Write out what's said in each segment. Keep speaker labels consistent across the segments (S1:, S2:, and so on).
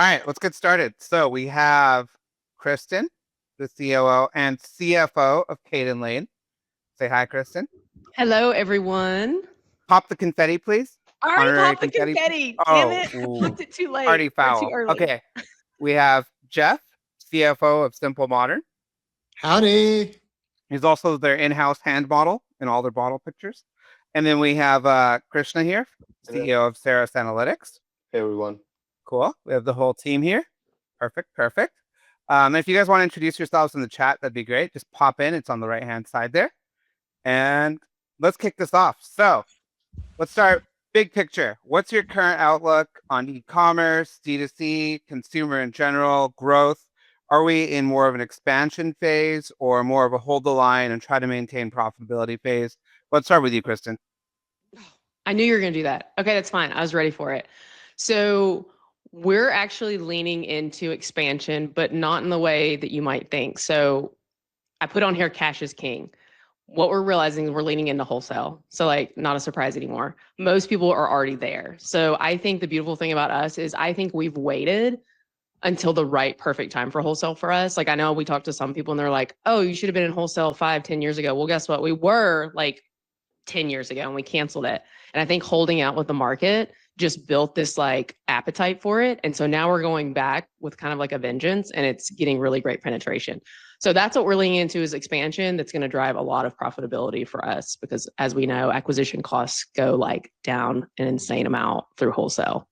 S1: right, let's get started. So we have Kristen, the COO and CFO of Caden Lane. Say hi, Kristen.
S2: Hello, everyone.
S1: Pop the confetti, please.
S2: I already
S1: Honorary
S2: popped the
S1: confetti.
S2: confetti. Damn
S1: Oh,
S2: it. I
S1: ooh,
S2: popped it too
S1: already
S2: late or too
S1: foul.
S2: early.
S1: Okay, we have Jeff, CFO of Simple Modern.
S3: Howdy.
S1: He's also their in-house hand model in all their bottle pictures. And then we have Krishna here, CEO of Ceres Analytics.
S4: Hey everyone.
S1: Cool. We have the whole team here. Perfect, perfect. If you guys want to introduce yourselves in the chat, that'd be great. Just pop in. It's on the right-hand side there. And let's kick this off. So let's start big picture. What's your current outlook on e-commerce, D2C, consumer in general, growth? Are we in more of an expansion phase or more of a hold the line and try to maintain profitability phase? Let's start with you, Kristen.
S2: I knew you were going to do that. Okay, that's fine. I was ready for it. So we're actually leaning into expansion, but not in the way that you might think. So I put on here cash is king. What we're realizing is we're leaning into wholesale. So like not a surprise anymore. Most people are already there. So I think the beautiful thing about us is I think we've waited until the right perfect time for wholesale for us. Like I know we talked to some people and they're like, oh, you should have been in wholesale 5-10 years ago. Well, guess what? We were like 10 years ago and we canceled it. And I think holding out with the market just built this like appetite for it. And so now we're going back with kind of like a vengeance and it's getting really great penetration. So that's what we're leaning into is expansion that's going to drive a lot of profitability for us because as we know, acquisition costs go like down an insane amount through wholesale.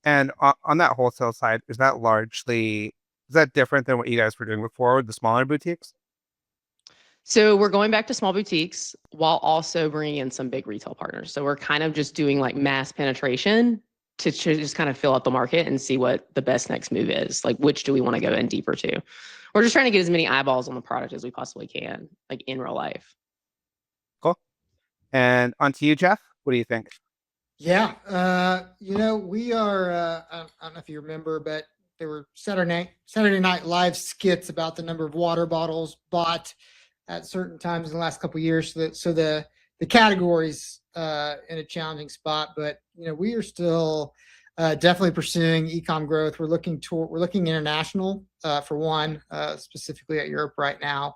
S1: And on that wholesale side, is that different than what you guys were doing before with the smaller boutiques?
S2: So we're going back to small boutiques while also bringing in some big retail partners. So we're kind of just doing like mass penetration to just kind of fill out the market and see what the best next move is. Like, which do we want to go in deeper to? We're just trying to get as many eyeballs on the product as we possibly can, like in real life.
S1: Cool. And on to you, Jeff. What do you think?
S3: Yeah. We are, I don't know if you remember, but there were Saturday Night Live skits about the number of water bottles bought at certain times in the last couple of years. So the category's in a challenging spot, but we are still definitely pursuing e-com growth. We're looking international for one, specifically at Europe right now.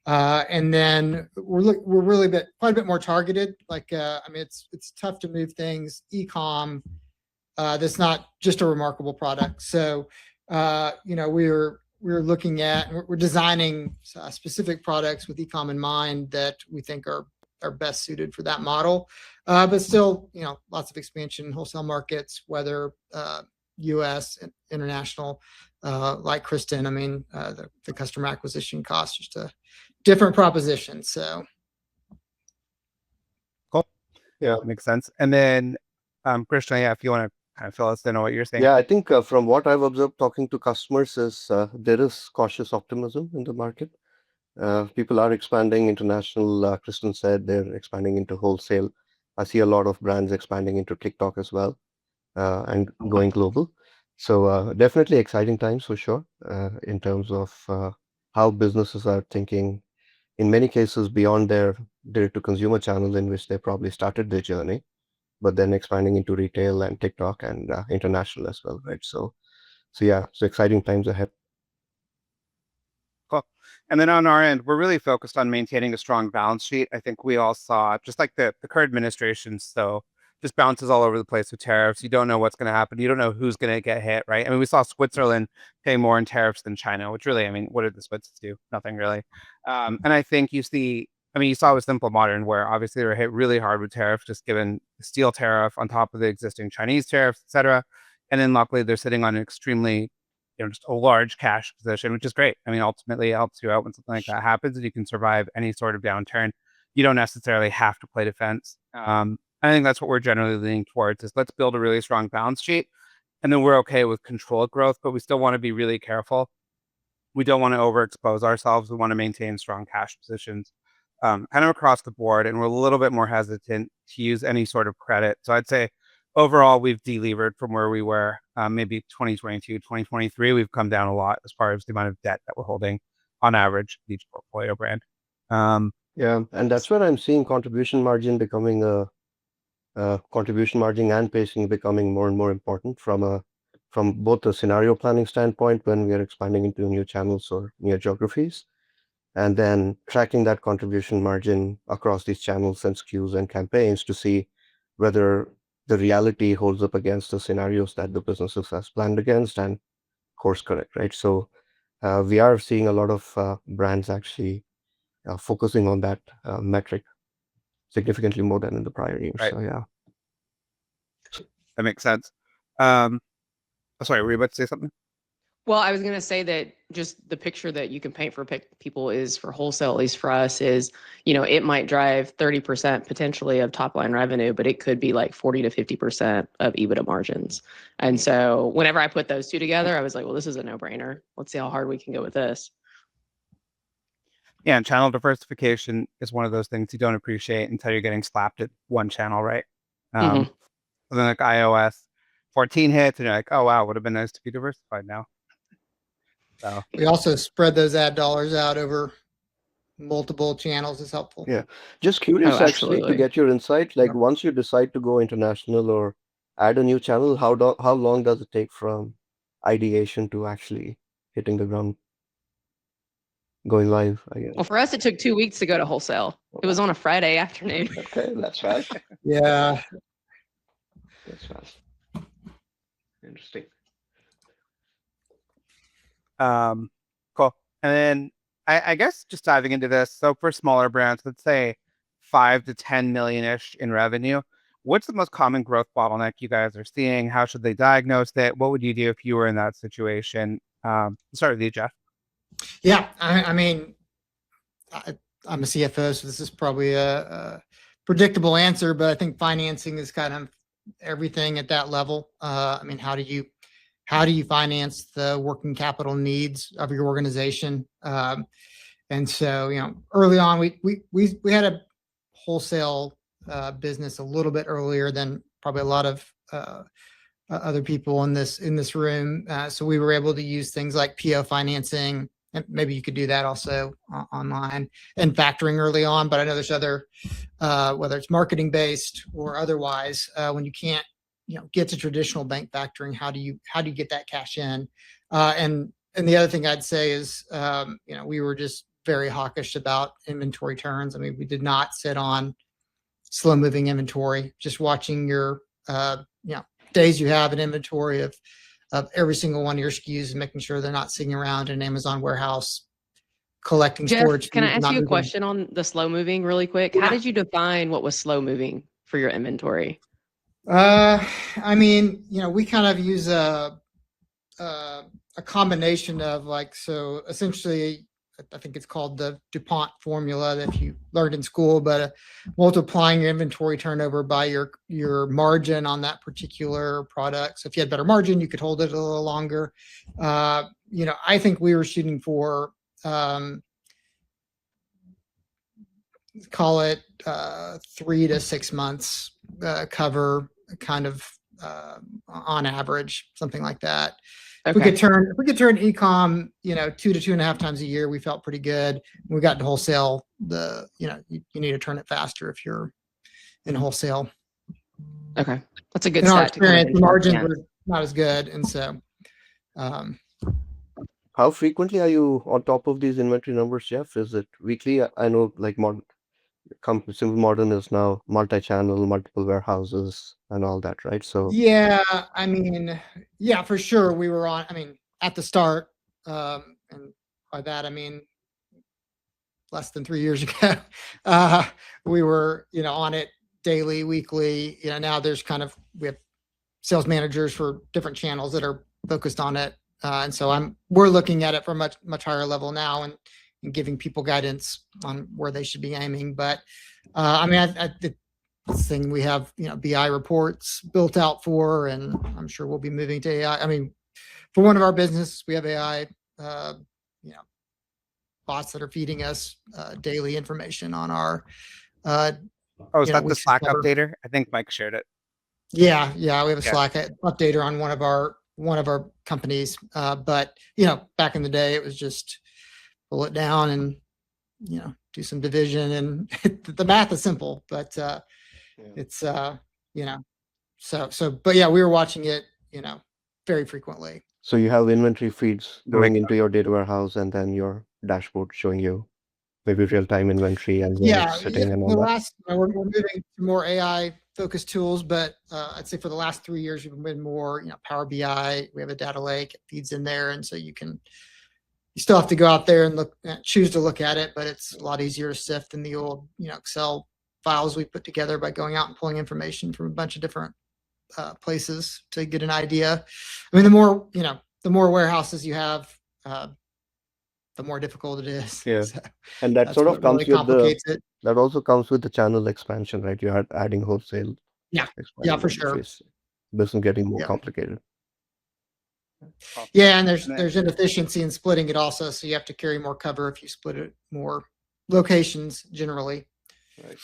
S3: And then we're really quite a bit more targeted. Like, it's tough to move things e-com. That's not just a remarkable product. So, we're looking at, we're designing specific products with e-com in mind that we think are best suited for that model. But still, lots of expansion in wholesale markets, whether U.S. and international, like Kristen. The customer acquisition cost just a different proposition. So
S1: cool.
S4: Yeah,
S1: makes sense. And then, Krishna, if you want to kind of fill us in on what you're saying.
S4: Yeah, I think from what I've observed talking to customers is there is cautious optimism in the market. People are expanding international. Kristen said they're expanding into wholesale. I see a lot of brands expanding into TikTok as well and going global. So definitely exciting times for sure in terms of how businesses are thinking in many cases beyond their direct-to-consumer channel in which they probably started their journey, but then expanding into retail and TikTok and international as well, right? So yeah, so exciting times ahead.
S1: Cool. And then on our end, we're really focused on maintaining a strong balance sheet. I think we all saw just like the current administration, so just bounces all over the place with tariffs. You don't know what's going to happen. You don't know who's going to get hit, right? I mean, we saw Switzerland pay more in tariffs than China, which really, I mean, what did the Swiss do? Nothing really. And I think you saw with Simple Modern where obviously they were hit really hard with tariffs, just given the steel tariff on top of the existing Chinese tariffs, et cetera. And then luckily they're sitting on an extremely just a large cash position, which is great. I mean, ultimately it helps you out when something like that happens and you can survive any sort of downturn. You don't necessarily have to play defense. I think that's what we're generally leaning towards is let's build a really strong balance sheet and then we're okay with controlled growth, but we still want to be really careful. We don't want to overexpose ourselves. We want to maintain strong cash positions kind of across the board. And we're a little bit more hesitant to use any sort of credit. So I'd say overall, we've delevered from where we were maybe 2022, 2023. We've come down a lot as far as the amount of debt that we're holding on average each portfolio brand.
S4: Yeah, and that's where I'm seeing contribution margin becoming contribution margin and pacing becoming more and more important from from both a scenario planning standpoint when we are expanding into new channels or new geographies, and then tracking that contribution margin across these channels and SKUs and campaigns to see whether the reality holds up against the scenarios that the businesses has planned against and course correct, right? So we are seeing a lot of brands actually focusing on that metric significantly more than in the prior years.
S1: Right.
S4: So yeah.
S1: That makes sense. Sorry, were you about to say something?
S2: Well, I was going to say that just the picture that you can paint for people is for wholesale, at least for us, is, it might drive 30% potentially of top line revenue, but it could be like 40 to 50% of EBITDA margins. And so whenever I put those two together, I was like, well, this is a no brainer. Let's see how hard we can go with this.
S1: Yeah, and channel diversification is one of those things you don't appreciate until you're getting slapped at one channel, right?
S2: Mhm.
S1: And then like iOS 14 hits, and you're like, oh wow, would have been nice to be diversified now. So
S3: We also spread those ad dollars out over multiple channels is helpful.
S4: Yeah. Just curious
S2: Oh,
S4: actually to
S2: absolutely.
S4: get your insight. Like
S3: Yeah.
S4: once you decide to go international or add a new channel, how long does it take from ideation to actually hitting the ground, going live, I guess?
S2: Well, for us, it took 2 weeks to go to wholesale. It was on a Friday afternoon.
S4: Okay, that's fast.
S3: Yeah.
S4: That's fast. Interesting.
S1: cool. And then I guess just diving into this. So for smaller brands, let's say 5 to 10 million-ish in revenue, what's the most common growth bottleneck you guys are seeing? How should they diagnose it? What would you do if you were in that situation? Start with you, Jeff.
S3: Yeah. I mean, I'm a CFO, so this is probably a predictable answer, but I think financing is kind of everything at that level. I mean, how do you finance the working capital needs of your organization? And so, early on, we had a wholesale business a little bit earlier than probably a lot of other people in this room. So we were able to use things like PO financing, and maybe you could do that also online, and factoring early on. But I know there's other, whether it's marketing based or otherwise, when you can't, get to traditional bank factoring, how do you get that cash in? And the other thing I'd say is, we were just very hawkish about inventory turns. I mean, we did not sit on slow moving inventory. Just watching your, days you have an inventory of every single one of your SKUs and making sure they're not sitting around in an Amazon warehouse collecting
S2: Jeff,
S3: storage.
S2: can I
S3: fees,
S2: ask
S3: not
S2: you a
S3: moving.
S2: question on the slow moving really quick? How did you define what was slow moving for your inventory?
S3: I mean, we kind of use a combination of so essentially, I think it's called the DuPont formula that you learned in school, but multiplying your inventory turnover by your margin on that particular product. So if you had better margin, you could hold it a little longer. I think we were shooting for, call it 3 to 6 months cover, kind of on average, something like that. If we could turn e-com, 2 to 2.5 times a year, we felt pretty good. When we got to wholesale, you need to turn it faster if you're in wholesale.
S2: Okay, that's a good
S3: In our
S2: stat to kind of
S3: experience, the
S2: benchmark
S3: margins
S2: against.
S3: were not as good, and so
S4: How frequently are you on top of these inventory numbers, Jeff? Is it weekly? I know like Simple Modern is now multi-channel, multiple warehouses and all that, right? So
S3: yeah, I mean, yeah, for sure. We were on, I mean, at the start, and by that I mean less than 3 years ago, we were, on it daily, weekly. Now there's we have sales managers for different channels that are focused on it, and so we're looking at it from a much higher level now, and giving people guidance on where they should be aiming. But I mean, this thing we have, BI reports built out for, and I'm sure we'll be moving to AI. I mean, for one of our business, we have AI, bots that are feeding us daily information on our.
S1: Is that the Slack updater? I think Mike shared it.
S3: Yeah, we have a Slack updater on one of our companies. But back in the day, it was just pull it down and do some division, and the math is simple, but it's so. But yeah, we were watching it very frequently.
S4: So you have inventory feeds going
S1: Like,
S4: into your data warehouse and then your dashboard showing you maybe real-time inventory and where
S3: Yeah,
S4: it's sitting and all
S3: the
S4: that.
S3: last we're moving to more AI focused tools, but I'd say for the last 3 years we've been more, Power BI. We have a data lake, it feeds in there, and so you still have to go out there and choose to look at it, but it's a lot easier to sift than the old, Excel files we put together by going out and pulling information from a bunch of different places to get an idea. I mean, the more warehouses you have, the more difficult it is.
S4: Yeah.
S3: So
S4: And that
S3: that's
S4: sort of
S3: what really
S4: comes with
S3: complicates it.
S4: that also comes with the channel expansion, right? You are adding wholesale,
S3: Yeah,
S4: expanding
S3: for
S4: the
S3: sure.
S4: interface. Business getting more
S3: Yeah.
S4: complicated.
S3: Yeah, and
S1: And then-
S3: there's inefficiency in splitting it also, so you have to carry more cover if you split it more locations generally.
S4: Right.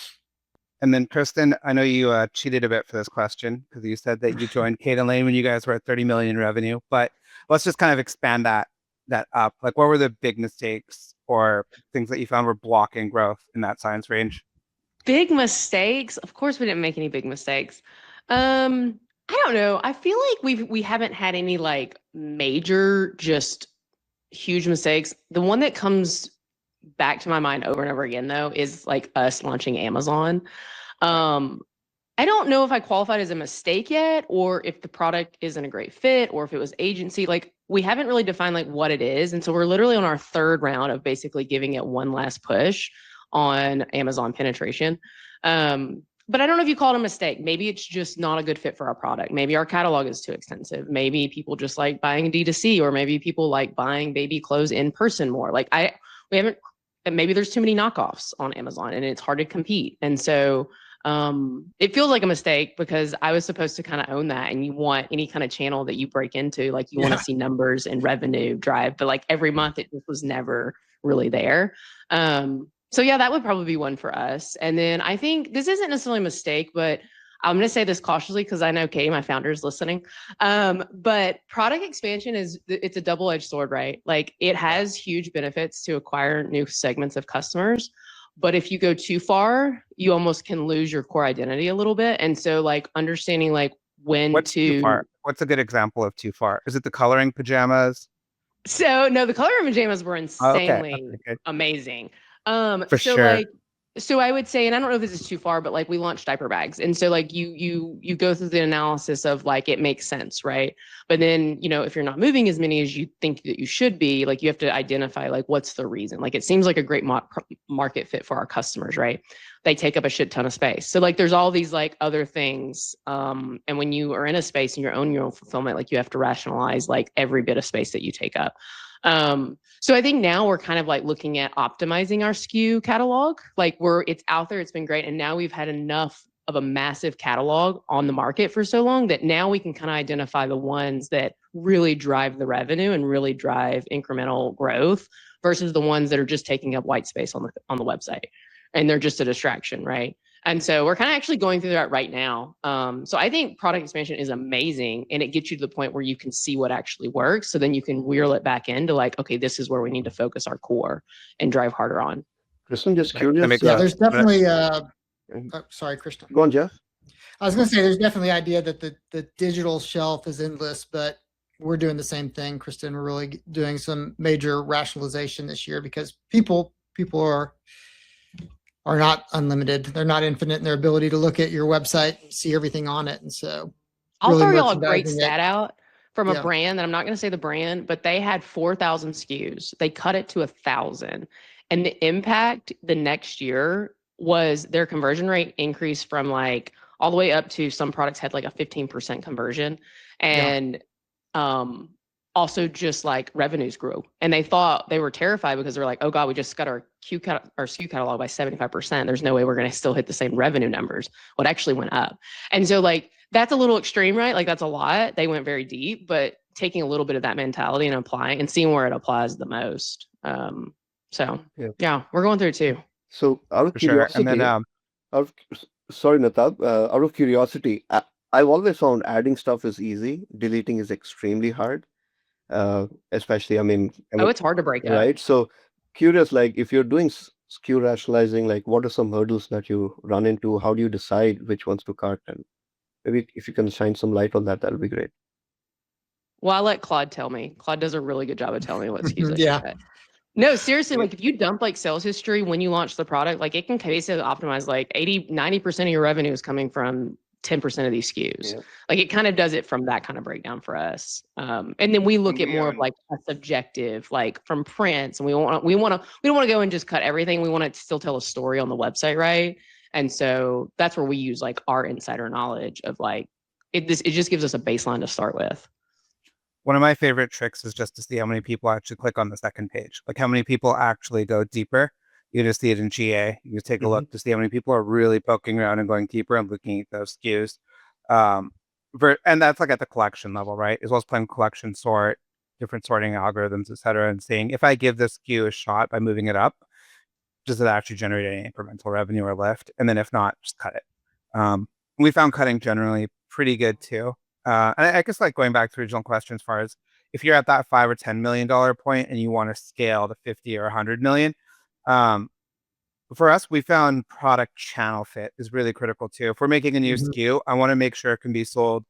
S1: And then Kristen, I know you cheated a bit for this question because you said that you joined Kate and Lane when you guys were at 30 million in revenue. But let's just kind of expand that up. Like, what were the big mistakes or things that you found were blocking growth in that size range?
S2: Big mistakes. Of course, we didn't make any big mistakes. I don't know. I feel like we haven't had any like major, just huge mistakes. The one that comes back to my mind over and over again, though, is like us launching Amazon. I don't know if I qualified as a mistake yet, or if the product isn't a great fit, or if it was agency. Like, we haven't really defined like what it is, and so we're literally on our third round of basically giving it one last push on Amazon penetration. But I don't know if you call it a mistake. Maybe it's just not a good fit for our product. Maybe our catalog is too extensive. Maybe people just like buying D2C, or maybe people like buying baby clothes in person more. Like we haven't. Maybe there's too many knockoffs on Amazon, and it's hard to compete. And so it feels like a mistake because I was supposed to kind of own that, and you want any kind of channel that you break into, like you want to see numbers and revenue drive, but like every month it just was never really there. So yeah, that would probably be one for us. And then I think this isn't necessarily a mistake, but I'm going to say this cautiously because I know Katie, my founder, is listening. But product expansion it's a double-edged sword, right? Like, it has huge benefits to acquire new segments of customers. But if you go too far, you almost can lose your core identity a little bit. And so like understanding like when
S1: What's too far? What's a good example of too far? Is it the coloring pajamas?
S2: So no, the color of pajamas were
S1: Okay.
S2: insanely
S1: Okay.
S2: amazing.
S1: For
S2: So
S1: sure.
S2: like, so I would say, and I don't know if this is too far, but like we launched diaper bags, and so like you go through the analysis of like it makes sense, right? But then if you're not moving as many as you think that you should be, like you have to identify like what's the reason. Like, it seems like a great market fit for our customers, right? They take up a shit ton of space. So like there's all these like other things. And when you are in a space and you're owning your own fulfillment, like you have to rationalize like every bit of space that you take up. So I think now we're kind of like looking at optimizing our SKU catalog. Like it's out there, it's been great. And now we've had enough of a massive catalog on the market for so long that now we can kind of identify the ones that really drive the revenue and really drive incremental growth versus the ones that are just taking up white space on the website. And they're just a distraction, right? And so we're kind of actually going through that right now. So I think product expansion is amazing, and it gets you to the point where you can see what actually works. So then you can wheel it back into like, okay, this is where we need to focus our core and drive harder on.
S4: Kristen, just
S1: That
S4: curious.
S1: makes
S3: Yeah,
S1: sense.
S3: there's definitely sorry, Kristen.
S4: Go on, Jeff.
S3: I was going to say there's definitely the idea that the digital shelf is endless, but we're doing the same thing, Kristen. We're really doing some major rationalization this year because people are not unlimited. They're not infinite in their ability to look at your website and see everything on it. And so
S2: I'll
S3: really
S2: throw y'all a great
S3: merchandising it.
S2: stat out from a
S3: Yeah.
S2: brand that I'm not going to say the brand, but they had 4,000 SKUs. They cut it to 1,000. And the impact the next year was their conversion rate increased from like all the way up to some products had like a 15% conversion. And also just like revenues grew. And they were terrified because they're like, oh God, we just got our SKU catalog by 75%. There's no way we're going to still hit the same revenue numbers. Well, it actually went up. And so like, that's a little extreme, right? Like that's a lot. They went very deep, but taking a little bit of that mentality and applying and seeing where it applies the most. So yeah, we're going through it too.
S4: So out of
S1: For sure. And
S4: curiosity,
S1: then
S4: sorry, Natab, out of curiosity, I've always found adding stuff is easy. Deleting is extremely hard. Especially, I mean,
S2: It's hard to break up.
S4: right? So curious, like if you're doing SKU rationalizing, like what are some hurdles that you run into? How do you decide which ones to cut? And maybe if you can shine some light on that, that'll be great.
S2: Well, I'll let Claude tell me. Claude does a really good job of telling me what SKUs I should
S3: Yeah.
S2: cut. No, seriously, like if you dump like sales history when you launch the product, like it can basically optimize like 90% of your revenue is coming from 10% of these SKUs.
S4: Yeah.
S2: Like it kind of does it from that kind of breakdown for us. And then we look
S1: And
S2: at
S1: we
S2: more of
S1: own-
S2: like a subjective, like from prints, and we don't want to go and just cut everything. We want to still tell a story on the website, right? And so that's where we use like our insider knowledge of like it just gives us a baseline to start with.
S1: One of my favorite tricks is just to see how many people actually click on the second page, like how many people actually go deeper. You just see it in GA. You just take a look to see how many people are really poking around and going deeper and looking at those SKUs. Um, and that's like at the collection level, right? As well as playing collection sort, different sorting algorithms, et cetera, and seeing if I give this SKU a shot by moving it up, does it actually generate any incremental revenue or lift? And then if not, just cut it. We found cutting generally pretty good too. And I guess like going back to the original question, as far as if you're at that $5 or $10 million point and you want to scale to 50 or 100 million, um, for us, we found product channel fit is really critical too. If we're making a new SKU, I want to make sure it can be sold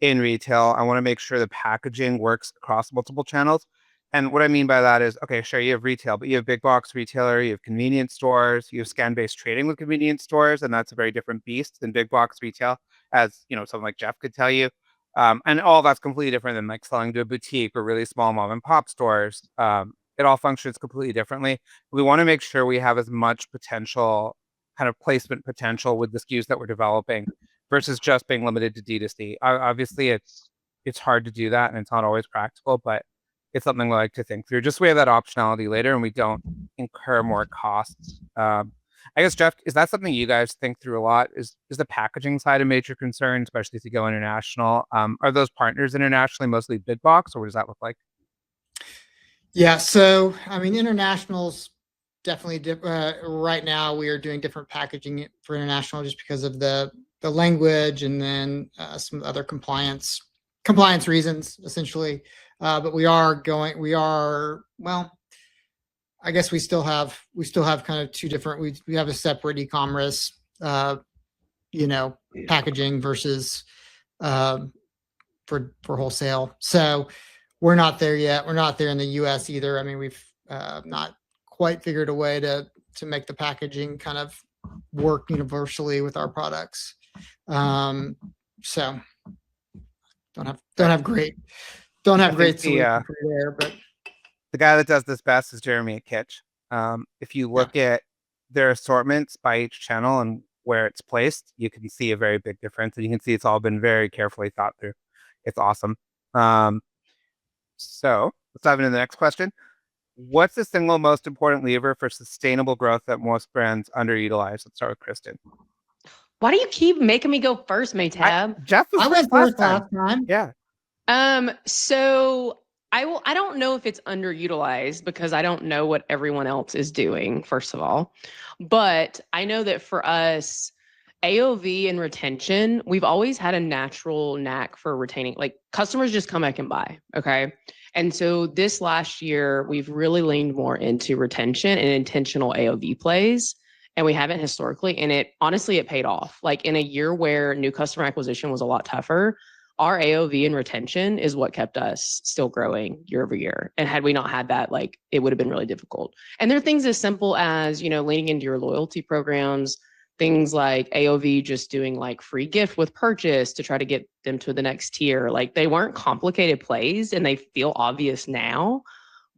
S1: in retail. I want to make sure the packaging works across multiple channels. And what I mean by that is, okay, sure, you have retail, but you have big box retailer, you have convenience stores, you have scan-based trading with convenience stores, and that's a very different beast than big box retail, as you know, someone like Jeff could tell you. And all that's completely different than like selling to a boutique or really small mom and pop stores. It all functions completely differently. We want to make sure we have as much potential, kind of placement potential with the SKUs that we're developing versus just being limited to D2C. Obviously, it's hard to do that, and it's not always practical, but it's something we like to think through. Just so we have that optionality later, and we don't incur more costs. I guess Jeff, is that something you guys think through a lot? Is the packaging side a major concern, especially if you go international? Are those partners internationally mostly bid box, or what does that look like?
S3: Yeah. So, I mean, internationals definitely right now we are doing different packaging for international just because of the language and then some other compliance reasons essentially. But we are well, I guess we still have kind of two different, we have a separate e-commerce, packaging versus for wholesale. So we're not there yet. We're not there in the US either. I mean, we've not quite figured a way to make the packaging kind of work universally with our products. So don't have great solutions there, but
S1: the guy that does this best is Jeremy at Kitsch. If you look at their assortments by each channel and where it's placed, you can see a very big difference, and you can see it's all been very carefully thought through. It's awesome. So let's dive into the next question. What's the single most important lever for sustainable growth that most brands underutilize? Let's start with Kristen.
S2: Why do you keep making me go first, Maytab?
S1: Jeff was
S3: went first last time.
S1: Yeah.
S2: So I don't know if it's underutilized because I don't know what everyone else is doing, first of all. But I know that for us, AOV and retention, we've always had a natural knack for retaining, like customers just come back and buy. Okay. And so this last year, we've really leaned more into retention and intentional AOV plays. And we haven't historically. And it honestly, it paid off. Like in a year where new customer acquisition was a lot tougher, our AOV and retention is what kept us still growing year over year. And had we not had that, like it would have been really difficult. And there are things as simple as, leaning into your loyalty programs, things like AOV just doing like free gift with purchase to try to get them to the next tier. Like they weren't complicated plays and they feel obvious now,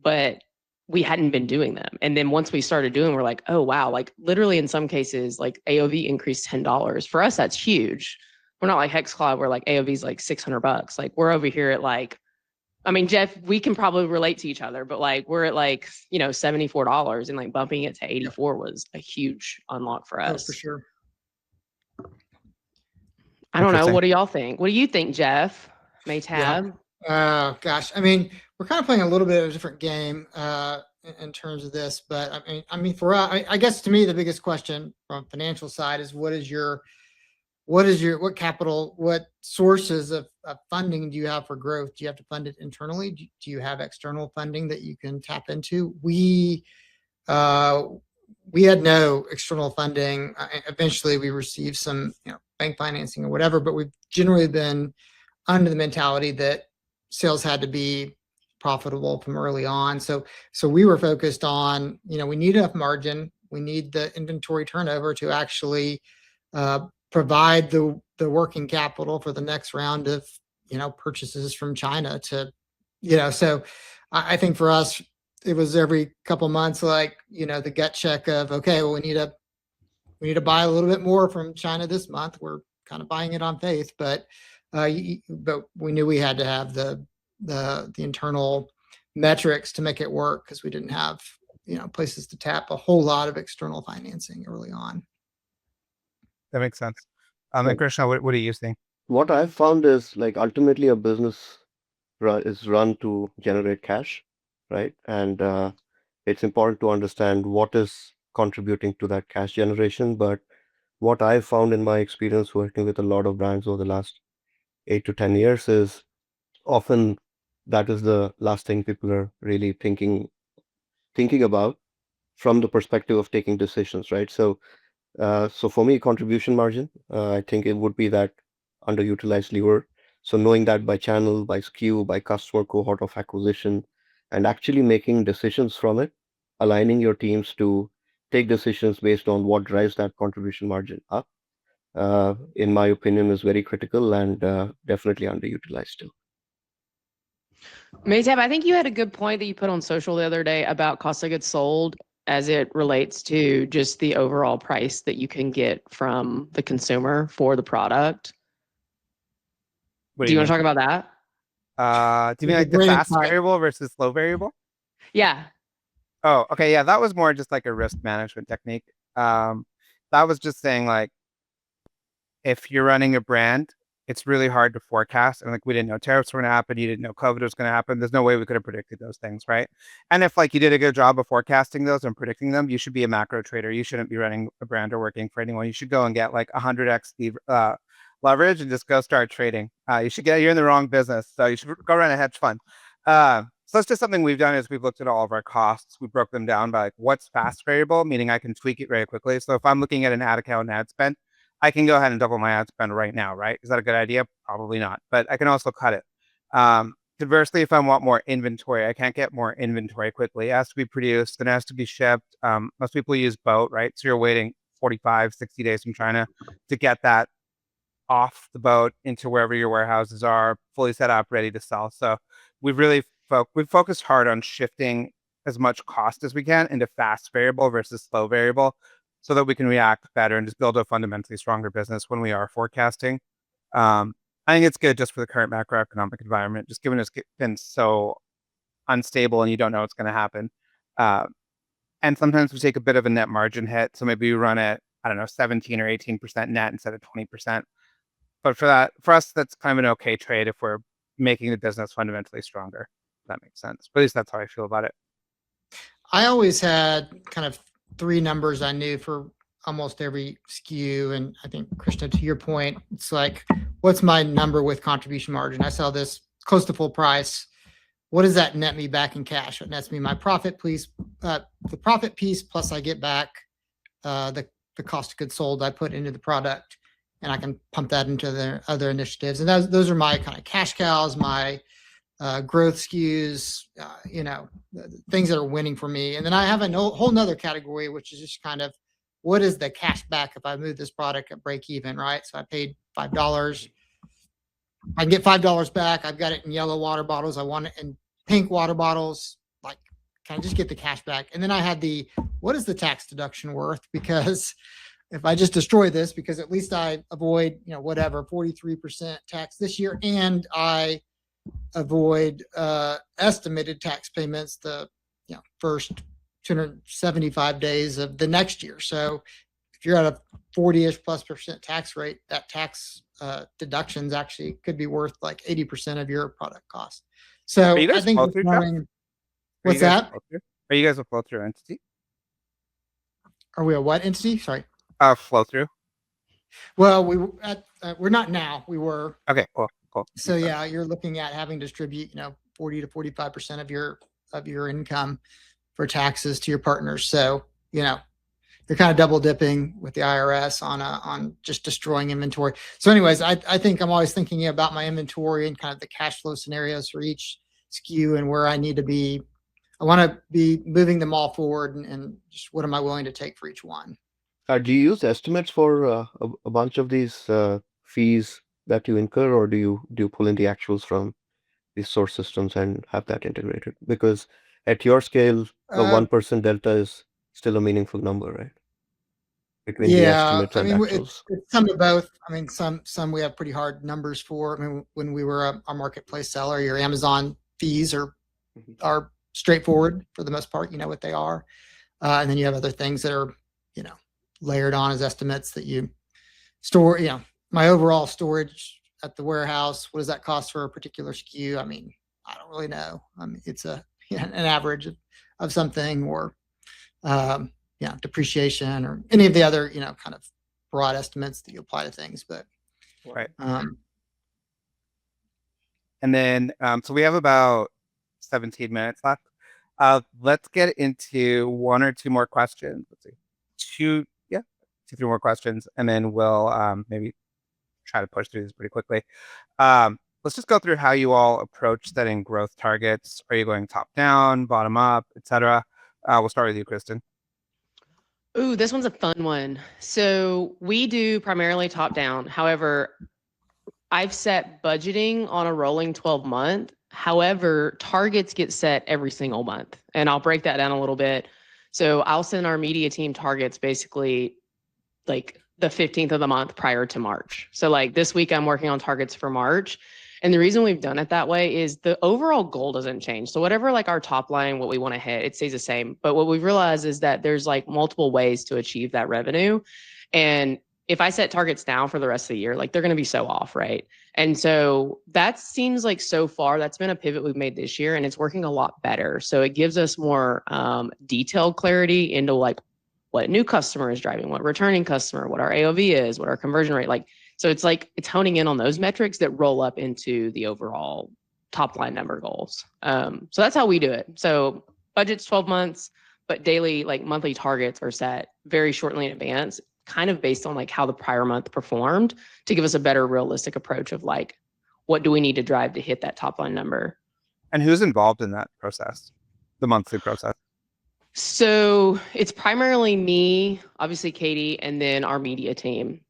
S2: but we hadn't been doing them. And then once we started doing, we're like, oh, wow. Like literally in some cases, like AOV increased $10. For us, that's huge. We're not like Hex Club where like AOV is like $600. Like we're over here at like, I mean, Jeff, we can probably relate to each other, but like we're at like, $74 and like bumping it to 84 was a huge unlock for us.
S3: Oh, for sure.
S2: I don't know. What do y'all think? What do you think, Jeff? Maytab?
S3: Gosh, I mean, we're kind of playing a little bit of a different game in terms of this, but I mean, for us, I guess to me, the biggest question from financial side is what sources of funding do you have for growth? Do you have to fund it internally? Do you have external funding that you can tap into? We had no external funding. Eventually we received some, bank financing or whatever, but we've generally been under the mentality that sales had to be profitable from early on. So we were focused on, we need enough margin. We need the inventory turnover to actually provide the working capital for the next round of, purchases from China to, so I think for us, it was every couple months, like, the gut check of, okay, well, we need to buy a little bit more from China this month. We're kind of buying it on faith, but we knew we had to have the internal metrics to make it work, because we didn't have, places to tap a whole lot of external financing early on.
S1: That makes sense.
S4: Right.
S1: And Krishna, what do you think?
S4: What I've found is, like, ultimately a business is run to generate cash, right? And it's important to understand what is contributing to that cash generation. But what I've found in my experience working with a lot of brands over the last 8 to 10 years is often that is the last thing people are really thinking about from the perspective of taking decisions, right? So for me, contribution margin, I think it would be that underutilized lever. So knowing that by channel, by SKU, by customer cohort of acquisition, and actually making decisions from it, aligning your teams to take decisions based on what drives that contribution margin up, in my opinion, is very critical and definitely underutilized still.
S2: Maytab, I think you had a good point that you put on social the other day about cost of goods sold as it relates to just the overall price that you can get from the consumer for the product.
S1: What
S2: Do you want to
S1: mean?
S2: talk about that?
S1: Do you mean
S3: The
S1: like the
S3: great
S1: fast
S3: insight.
S1: variable versus slow variable?
S2: Yeah.
S1: Oh, okay. Yeah, that was more just like a risk management technique. That was just saying, like, if you're running a brand, it's really hard to forecast. And like, we didn't know tariffs were going to happen. You didn't know COVID was going to happen. There's no way we could have predicted those things, right? And if like you did a good job of forecasting those and predicting them, you should be a macro trader. You shouldn't be running a brand or working for anyone. You should go and get like 100x leverage and just go start trading. You're in the wrong business. So you should go run a hedge fund. So that's just something we've done is we've looked at all of our costs. We broke them down by like what's fast variable, meaning I can tweak it very quickly. So if I'm looking at an ad account and ad spend, I can go ahead and double my ad spend right now, right? Is that a good idea? Probably not, but I can also cut it. Conversely, if I want more inventory, I can't get more inventory quickly. It has to be produced, then it has to be shipped. Most people use boat, right? So you're waiting 45, 60 days from China to get that off the boat into wherever your warehouses are, fully set up, ready to sell. So we've really we've focused hard on shifting as much cost as we can into fast variable versus slow variable, so that we can react better and just build a fundamentally stronger business when we are forecasting. I think it's good just for the current macroeconomic environment, just given it's been so unstable and you don't know what's going to happen. And sometimes we take a bit of a net margin hit. So maybe we run at, I don't know, 17 or 18% net instead of 20%. But for us, that's kind of an okay trade if we're making the business fundamentally stronger. If that makes sense. But at least that's how I feel about it.
S3: I always had kind of 3 numbers I knew for almost every SKU. And I think, Krishna, to your point, it's like, what's my number with contribution margin? I sell this close to full price. What does that net me back in cash? It nets me my profit, please. The profit piece, plus I get back the cost of goods sold I put into the product, and I can pump that into the other initiatives. And those are my kind of cash cows, my growth SKUs, things that are winning for me. And then I have a whole nother category, which is just kind of, what is the cash back if I move this product at break even, right? So I paid $5. I can get $5 back. I've got it in yellow water bottles. I want it in pink water bottles. Like, can I just get the cash back? And then I had what is the tax deduction worth? Because if I just destroy this, because at least I avoid, 43% tax this year, and I avoid estimated tax payments the first 275 days of the next year. So if you're at a 40-ish plus % tax rate, that tax deductions actually could be worth like 80% of your product cost. So I think what's that?
S1: Are you guys a flow through entity?
S3: Are we a what entity? Sorry.
S1: Flow through.
S3: Well, we're not now. We were.
S1: Okay, cool.
S3: So yeah, you're looking at having to distribute, 40 to 45% of your income for taxes to your partners. So, you're kind of double dipping with the IRS on just destroying inventory. So anyways, I think I'm always thinking about my inventory and kind of the cash flow scenarios for each SKU and where I need to be. I want to be moving them all forward and just what am I willing to take for each one.
S4: Do you use estimates for a bunch of these fees that you incur, or do you pull in the actuals from these source systems and have that integrated? Because at your scale, a
S3: Uh,
S4: 1% delta is still a meaningful number, right? Between the
S3: yeah,
S4: estimates
S3: I
S4: and
S3: mean,
S4: actuals.
S3: it's some of both. I mean, some we have pretty hard numbers for. I mean, when we were a marketplace seller, your Amazon fees
S4: Mhm.
S3: are straightforward for the most part. You know what they are, and then you have other things that are, you know, layered on as estimates that you store. You know, my overall storage at the warehouse. What does that cost for a particular SKU? I mean, I don't really know. I mean, it's an average of something, or yeah, depreciation, or any of the other, you know, kind of broad estimates that you apply to things. But
S1: Right.
S3: um,
S1: And then, so we have about 17 minutes left. Let's get into one or two more questions. Let's see. Yeah, two, three more questions, and then we'll maybe try to push through this pretty quickly. Let's just go through how you all approach setting growth targets. Are you going top down, bottom up, etc.? We'll start with you, Kristen.
S2: Ooh, this one's a fun one. So we do primarily top down. However, I've set budgeting on a rolling 12-month. However, targets get set every single month. And I'll break that down a little bit. So I'll send our media team targets basically like the 15th of the month prior to March. So like this week I'm working on targets for March. And the reason we've done it that way is the overall goal doesn't change. So whatever like our top line, what we want to hit, it stays the same. But what we've realized is that there's like multiple ways to achieve that revenue. And if I set targets now for the rest of the year, like they're going to be so off, right? And so that seems like so far that's been a pivot we've made this year, and it's working a lot better. So it gives us more detailed clarity into like what new customer is driving, what returning customer, what our AOV is, what our conversion rate like. So it's like it's honing in on those metrics that roll up into the overall top line number goals. So that's how we do it. So budget's 12 months, but daily like monthly targets are set very shortly in advance, kind of based on like how the prior month performed to give us a better realistic approach of like what do we need to drive to hit that top line number.
S1: And who's involved in that process, the monthly process?
S2: So it's primarily me, obviously Katie, and then our media team,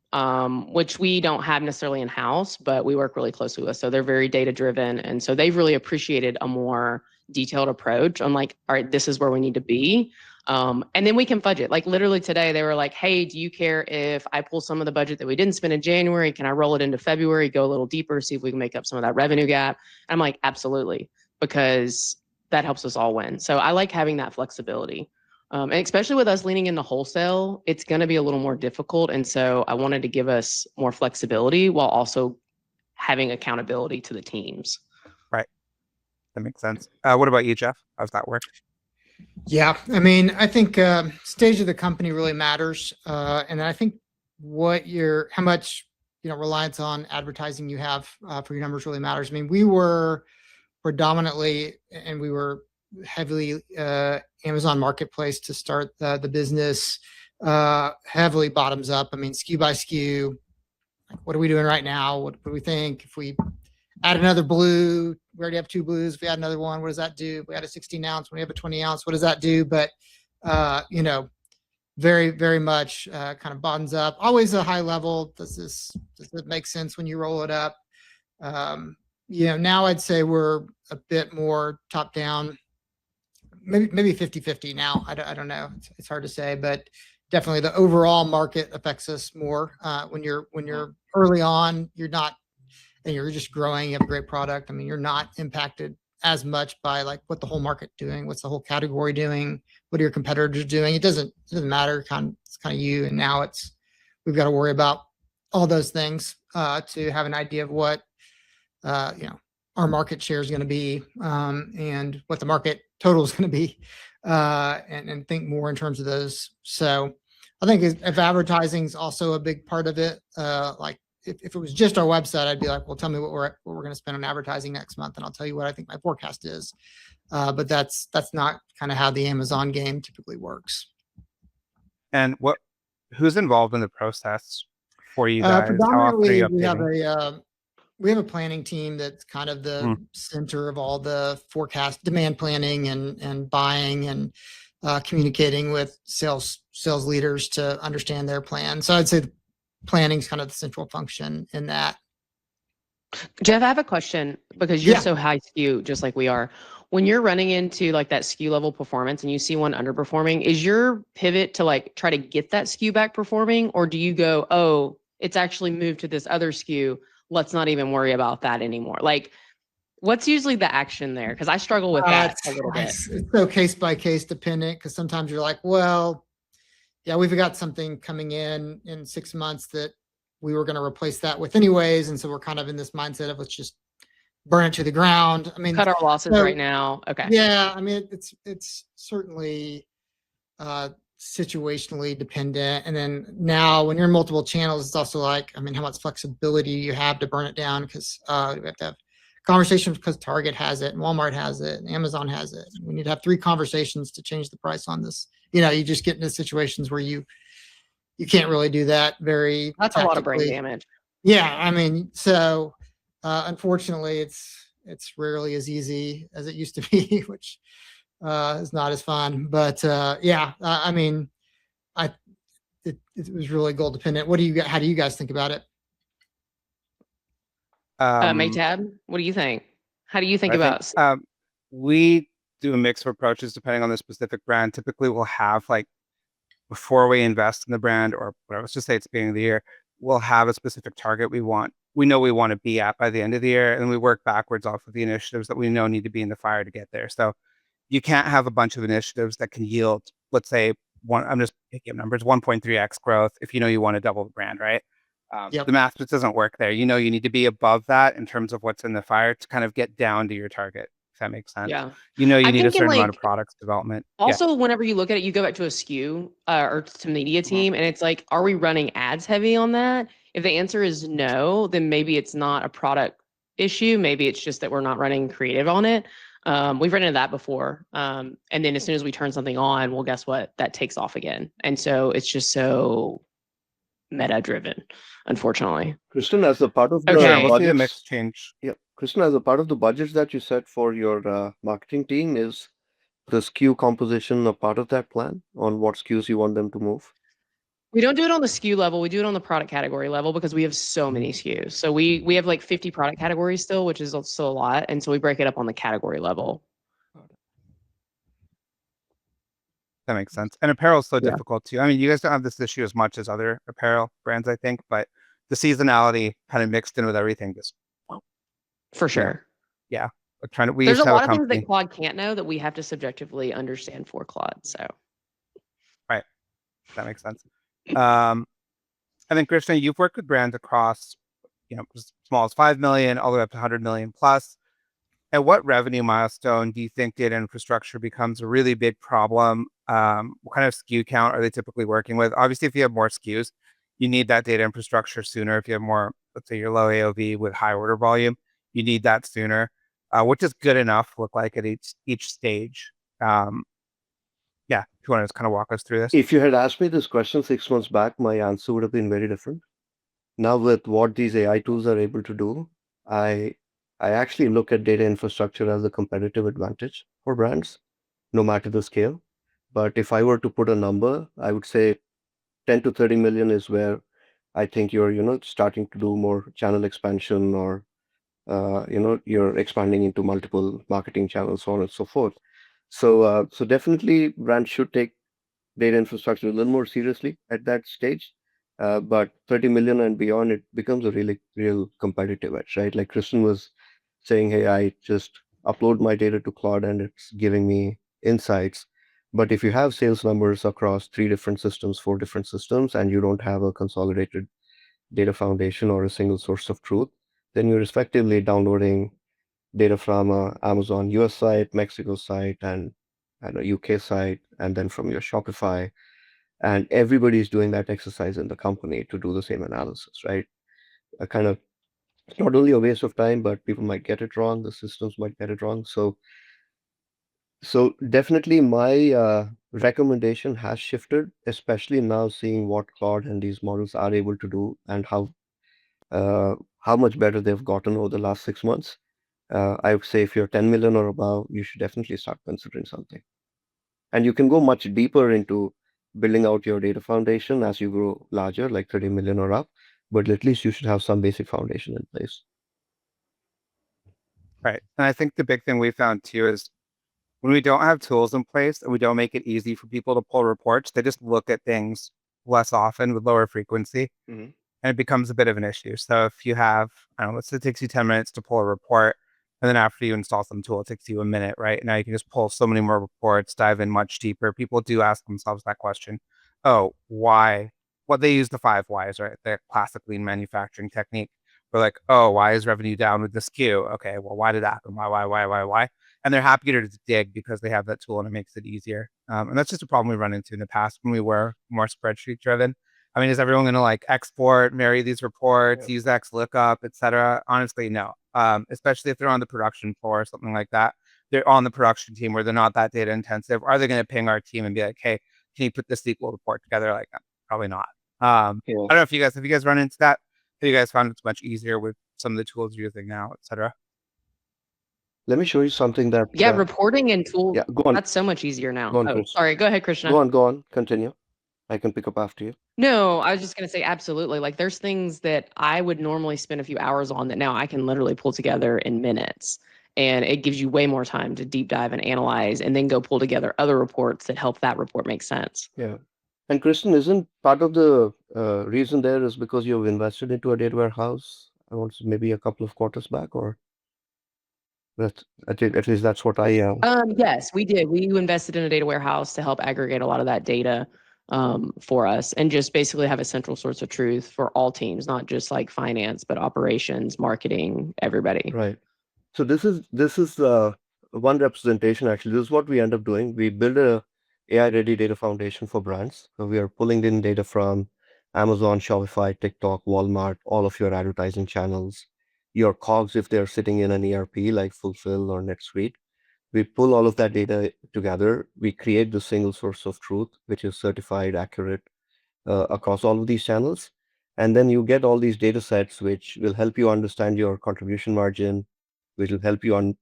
S2: which we don't have necessarily in house, but we work really closely with. So they're very data driven, and so they've really appreciated a more detailed approach on like, all right, this is where we need to be, and then we can budget. Like literally today, they were like, hey, do you care if I pull some of the budget that we didn't spend in January? Can I roll it into February, go a little deeper, see if we can make up some of that revenue gap? And I'm like, absolutely, because that helps us all win. So I like having that flexibility. And especially with us leaning into wholesale, it's going to be a little more difficult. And so I wanted to give us more flexibility while also having accountability to the teams.
S1: Right. That makes sense. What about you, Jeff? How's that work?
S3: yeah, I mean, I think stage of the company really matters, and I think how much, you know, reliance on advertising you have for your numbers really matters. I mean, we were predominantly, and we were heavily Amazon Marketplace to start the business, heavily bottoms up. I mean, SKU by SKU. Like, what are we doing right now? What do we think if we add another blue? We already have two blues. If we add another one, what does that do? If we add a 16 ounce, when we have a 20 ounce, what does that do? But you know, very, very much kind of bottoms up. Always a high level. Does it make sense when you roll it up? You know, now I'd say we're a bit more top down, maybe 50-50 now. I don't know. It's hard to say, but definitely the overall market affects us more. When you're early on, you're not, and you're just growing, you have a great product. I mean, you're not impacted as much by like what the whole market doing, what's the whole category doing, what are your competitors doing. It doesn't matter. It's kind of you. And now we've got to worry about all those things to have an idea of what you know, our market share is going to be, and what the market total is going to be, and think more in terms of those. So I think if advertising is also a big part of it, like if it was just our website, I'd be like, well, tell me what we're going to spend on advertising next month, and I'll tell you what I think my forecast is. But that's not kind of how the Amazon game typically works.
S1: And who's involved in the process for you guys? How often are
S3: Predominantly,
S1: you updating?
S3: we have a planning team that's kind of the center of all the forecast, demand planning, and buying, and communicating with sales leaders to understand their plan. So I'd say planning is kind of the central function in that.
S2: Jeff, I have a question because you're
S3: Yeah.
S2: so high SKU, just like we are. When you're running into like that SKU level performance and you see one underperforming, is your pivot to like try to get that SKU back performing, or do you go, oh, it's actually moved to this other SKU, let's not even worry about that anymore? Like, what's usually the action there? Because I struggle with that a little bit.
S3: It's so case by case dependent, because sometimes you're like, well, yeah, we've got something coming in 6 months that we were going to replace that with anyways, and so we're kind of in this mindset of let's just burn it to the ground. I mean,
S2: Cut our losses
S3: so,
S2: right now. Okay.
S3: yeah, I mean, it's certainly situationally dependent. And then now when you're in multiple channels, it's also like, I mean, how much flexibility you have to burn it down, because we have to have conversations because Target has it and Walmart has it and Amazon has it. We need to have 3 conversations to change the price on this. You just get into situations where you can't really do that very
S2: That's a lot of brain
S3: tactically.
S2: damage.
S3: Yeah, I mean, so unfortunately, it's rarely as easy as it used to be, which is not as fun. But yeah, I mean, it was really goal dependent. How do you guys think about it?
S2: Maytab, what do you think? How do you think
S1: I think
S2: about?
S1: we do a mix of approaches depending on the specific brand. Typically, we'll have like before we invest in the brand, or let's just say it's beginning of the year, we'll have a specific target we know we want to be at by the end of the year, and we work backwards off of the initiatives that we know need to be in the fire to get there. So you can't have a bunch of initiatives that can yield, let's say, I'm just picking up numbers, 1.3x growth if you know you want to double the brand, right?
S3: Yep.
S1: The math just doesn't work there. You need to be above that in terms of what's in the fire to kind of get down to your target, if that makes sense.
S2: Yeah.
S1: You
S2: I
S1: need a
S2: think in
S1: certain amount of
S2: like
S1: products development.
S2: also whenever you look at it, you go back to a SKU or to media
S1: Mhm.
S2: team, and it's like, are we running ads heavy on that? If the answer is no, then maybe it's not a product issue. Maybe it's just that we're not running creative on it. We've run into that before. And then as soon as we turn something on, well, guess what? That takes off again. And so it's just so meta driven, unfortunately.
S4: Kristen, as a part of the
S2: Okay.
S1: We'll see the
S4: budgets,
S1: mix change.
S4: yeah, Kristen, as a part of the budgets that you set for your marketing team, is the SKU composition a part of that plan on what SKUs you want them to move?
S2: We don't do it on the SKU level. We do it on the product category level because we have so many SKUs. So we have like 50 product categories still, which is still a lot. And so we break it up on the category level.
S1: That makes sense. And apparel is so
S2: Yeah.
S1: difficult too. I mean, you guys don't have this issue as much as other apparel brands, I think, but the seasonality kind of mixed in with everything.
S2: For sure.
S1: Yeah. We
S2: There's
S1: used
S2: a
S1: to have
S2: lot
S1: a
S2: of things
S1: company.
S2: that Claude can't know that we have to subjectively understand for Claude. So
S1: Right. That makes sense. I think, Krishna, you've worked with brands across, as small as 5 million, all the way up to 100 million plus. At what revenue milestone do you think data infrastructure becomes a really big problem? What kind of SKU count are they typically working with? Obviously, if you have more SKUs, you need that data infrastructure sooner. If you have more, let's say your low AOV with high order volume, you need that sooner. What does good enough look like at each stage? Yeah, if you want to just kind of walk us through this.
S4: If you had asked me this question 6 months back, my answer would have been very different. Now, with what these AI tools are able to do, I actually look at data infrastructure as a competitive advantage for brands, no matter the scale. But if I were to put a number, I would say 10 to 30 million is where I think you're starting to do more channel expansion, or you're expanding into multiple marketing channels, so on and so forth. So definitely brands should take data infrastructure a little more seriously at that stage. But 30 million and beyond, it becomes a really real competitive edge, right? Like Kristen was saying, hey, I just upload my data to Claude and it's giving me insights. But if you have sales numbers across 3 different systems, 4 different systems, and you don't have a consolidated data foundation or a single source of truth, then you're effectively downloading data from Amazon US site, Mexico site, and a UK site, and then from your Shopify. And everybody's doing that exercise in the company to do the same analysis, right? A kind of not only a waste of time, but people might get it wrong. The systems might get it wrong. So definitely my recommendation has shifted, especially now seeing what Claude and these models are able to do and how much better they've gotten over the last 6 months. I would say if you're 10 million or above, you should definitely start considering something. And you can go much deeper into building out your data foundation as you grow larger, like 30 million or up, but at least you should have some basic foundation in place.
S1: Right. And I think the big thing we found too is when we don't have tools in place and we don't make it easy for people to pull reports, they just look at things less often with lower frequency.
S4: Mhm.
S1: And it becomes a bit of an issue. So if you have, I don't know, let's say it takes you 10 minutes to pull a report, and then after you install some tool, it takes you a minute, right? Now you can just pull so many more reports, dive in much deeper. People do ask themselves that question. Oh, why? What they use the five whys, right? The classic lean manufacturing technique. We're like, oh, why is revenue down with the SKU? Okay, well, why did that happen? Why? And they're happy to dig because they have that tool and it makes it easier. And that's just a problem we run into in the past when we were more spreadsheet driven. I mean, is everyone going to like export, marry these reports,
S4: Yeah.
S1: use X lookup, et cetera? Honestly, no. Especially if they're on the production floor or something like that. They're on the production team where they're not that data intensive. Are they going to ping our team and be like, hey, can you put this SQL report together? Like, probably not.
S4: Yeah.
S1: I don't know if you guys have you guys run into that. Have you guys found it's much easier with some of the tools you're using now, et cetera?
S4: Let me show you something that,
S2: Yeah, reporting and
S4: yeah,
S2: tools,
S4: go on,
S2: that's so much easier now.
S4: go on,
S2: Oh,
S4: Chris.
S2: sorry. Go ahead, Krishna.
S4: Go on, continue. I can pick up after you.
S2: No, I was just going to say absolutely. Like there's things that I would normally spend a few hours on that now I can literally pull together in minutes. And it gives you way more time to deep dive and analyze and then go pull together other reports that help that report make sense.
S4: Yeah. And Kristen, isn't part of the reason there is because you've invested into a data warehouse, I want to say maybe a couple of quarters back, or that at least that's what I
S2: Yes, we did. We invested in a data warehouse to help aggregate a lot of that data for us and just basically have a central source of truth for all teams, not just like finance, but operations, marketing, everybody.
S4: right. So this is one representation actually. This is what we end up doing. We build a AI ready data foundation for brands. So we are pulling in data from Amazon, Shopify, TikTok, Walmart, all of your advertising channels, your COGS if they're sitting in an ERP like Fulfill or NetSuite. We pull all of that data together. We create the single source of truth, which is certified, accurate across all of these channels. And then you get all these data sets, which will help you understand your contribution margin, which will help you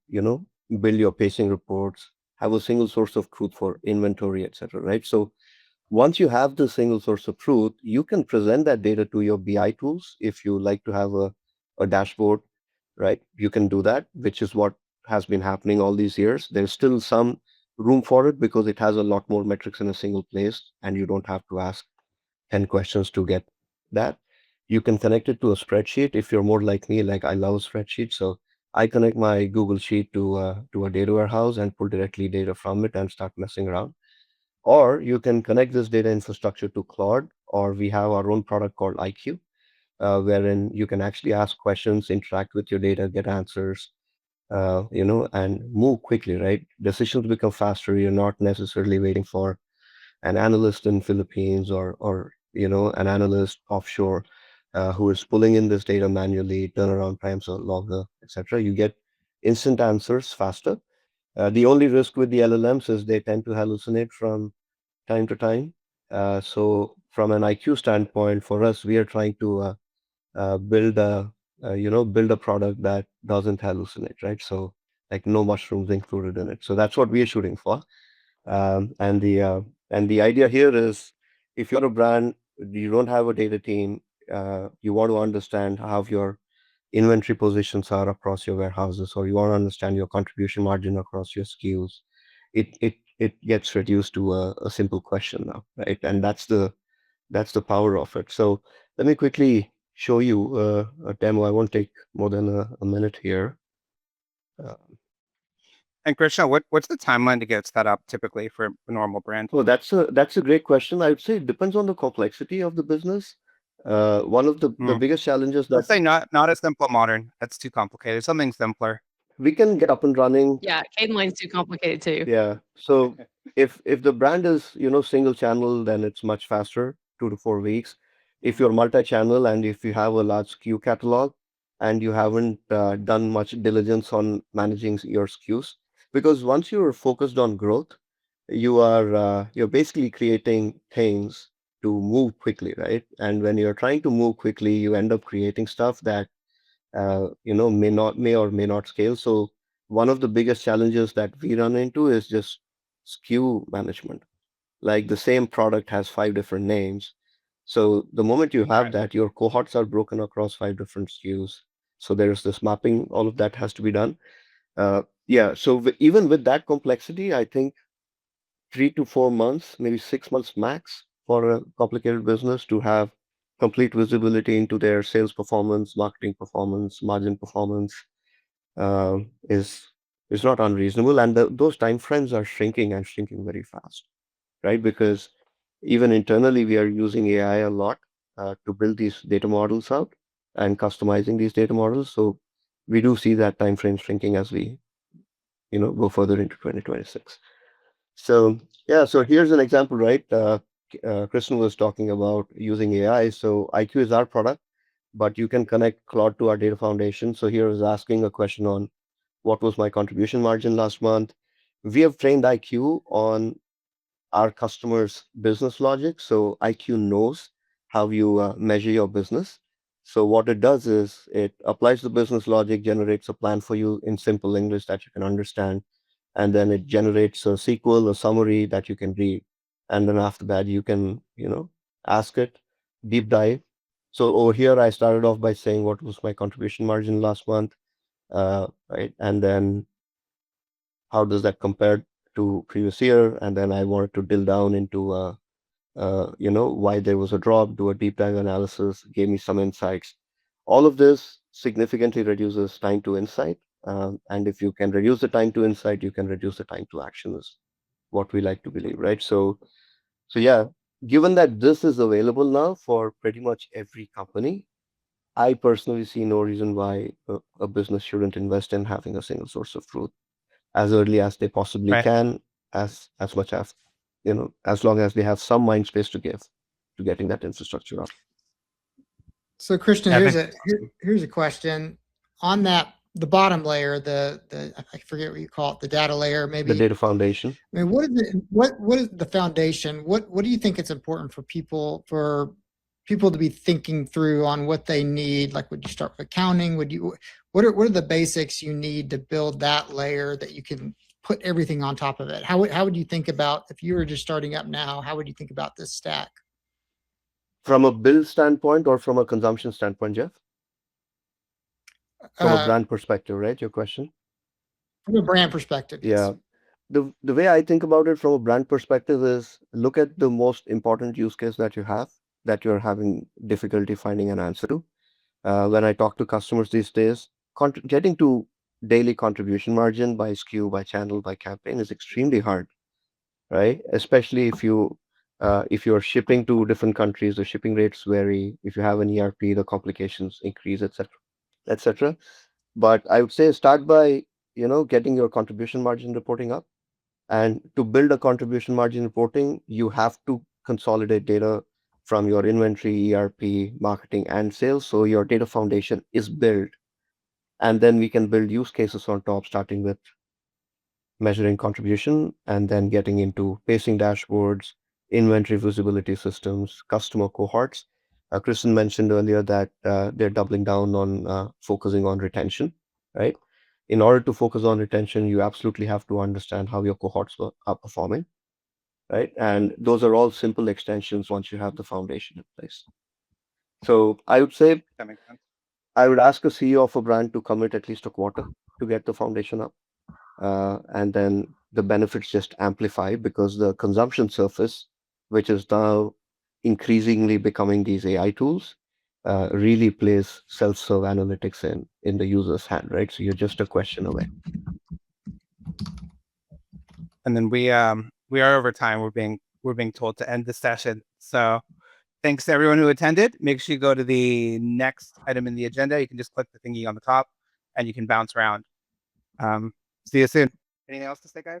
S4: build your pacing reports, have a single source of truth for inventory, etc. Right? So once you have the single source of truth, you can present that data to your BI tools if you like to have a dashboard, right? You can do that, which is what has been happening all these years. There's still some room for it because it has a lot more metrics in a single place, and you don't have to ask 10 questions to get that. You can connect it to a spreadsheet if you're more like me, like I love spreadsheets. So I connect my Google Sheet to a data warehouse and pull directly data from it and start messing around. Or you can connect this data infrastructure to Claude, or we have our own product called IQ, wherein you can actually ask questions, interact with your data, get answers, and move quickly, right? Decisions become faster. You're not necessarily waiting for an analyst in Philippines or an analyst offshore who is pulling in this data manually, turnaround times are longer, etc. You get instant answers faster. The only risk with the LLMs is they tend to hallucinate from time to time. So from an IQ standpoint, for us, we are trying to build a product that doesn't hallucinate, right? So like no mushrooms included in it. So that's what we are shooting for. Um, and the uh, and the idea here is, if you're a brand, you don't have a data team, you want to understand how your inventory positions are across your warehouses, or you want to understand your contribution margin across your SKUs. It gets reduced to a simple question now, right? And that's the power of it. So let me quickly show you a demo. I won't take more than a minute here. Uh,
S1: And Krishna, what's the timeline to get set up typically for a normal brand?
S4: Oh, that's a great question. I would say it depends on the complexity of the business. One of the
S1: Hmm.
S4: biggest challenges that
S1: Let's say not a simple modern. That's too complicated. Something simpler.
S4: we can get up and running.
S2: Yeah, Caden line's too complicated too.
S4: Yeah. So if the brand is, single channel, then it's much faster, 2 to 4 weeks. If you're multi-channel and if you have a large SKU catalog and you haven't done much diligence on managing your SKUs, because once you're focused on growth, you're basically creating things to move quickly, right? And when you're trying to move quickly, you end up creating stuff that may or may not scale. So one of the biggest challenges that we run into is just SKU management. Like the same product has five different names. So the moment you have
S1: Right.
S4: that, your cohorts are broken across five different SKUs. So there's this mapping, all of that has to be done. Yeah, so even with that complexity, I think 3 to 4 months, maybe 6 months max for a complicated business to have complete visibility into their sales performance, marketing performance, margin performance, is not unreasonable. And those time frames are shrinking and shrinking very fast, right? Because even internally, we are using AI a lot to build these data models out and customizing these data models. So we do see that time frame shrinking as we, go further into 2026. So yeah, so here's an example, right? Kristen was talking about using AI. So IQ is our product, but you can connect Claude to our data foundation. So here is asking a question on what was my contribution margin last month. We have trained IQ on our customers' business logic. So IQ knows how you measure your business. So what it does is it applies the business logic, generates a plan for you in simple English that you can understand, and then it generates a SQL, a summary that you can read. And then after that, you can, ask it, deep dive. So over here, I started off by saying what was my contribution margin last month, right? And then how does that compare to previous year? And then I wanted to drill down into, why there was a drop, do a deep dive analysis, gave me some insights. All of this significantly reduces time to insight. And if you can reduce the time to insight, you can reduce the time to action is what we like to believe, right? So yeah, given that this is available now for pretty much every company, I personally see no reason why a business shouldn't invest in having a single source of truth as early as they possibly
S1: Right.
S4: can, as much as as long as they have some mind space to give to getting that infrastructure up.
S3: So Christian,
S1: Yeah, I
S3: here's
S1: think
S3: a here's a question on that the bottom layer, the I forget what you call it, the data layer,
S4: The
S3: maybe.
S4: data foundation.
S3: I mean, what is it? What is the foundation? What do you think it's important for people to be thinking through on what they need? Like, would you start with accounting? Would you what are the basics you need to build that layer that you can put everything on top of it? How would you think about if you were just starting up now? How would you think about this stack?
S4: From a build standpoint or from a consumption standpoint, Jeff? From a
S3: Uh,
S4: brand perspective, right? Your question?
S3: from a brand perspective, yes.
S4: Yeah. The way I think about it from a brand perspective is look at the most important use case that you have that you're having difficulty finding an answer to. When I talk to customers these days, getting to daily contribution margin by SKU, by channel, by campaign is extremely hard, right? Especially if you're shipping to different countries, the shipping rates vary. If you have an ERP, the complications increase, etc., etc. But I would say start by getting your contribution margin reporting up. And to build a contribution margin reporting, you have to consolidate data from your inventory, ERP, marketing, and sales. So your data foundation is built. And then we can build use cases on top, starting with measuring contribution and then getting into pacing dashboards, inventory visibility systems, customer cohorts. Kristen mentioned earlier that they're doubling down on focusing on retention, right? In order to focus on retention, you absolutely have to understand how your cohorts are performing, right? And those are all simple extensions once you have the foundation in place. So I would say
S1: that makes sense.
S4: I would ask a CEO of a brand to commit at least a quarter to get the foundation up. And then the benefits just amplify because the consumption surface, which is now increasingly becoming these AI tools, really plays self-serve analytics in the user's hand, right? So you're just a question away.
S1: And then we are over time. We're being told to end the session. So thanks to everyone who attended. Make sure you go to the next item in the agenda. You can just click the thingy on the top and you can bounce around. See you soon. Anything else to say, guys?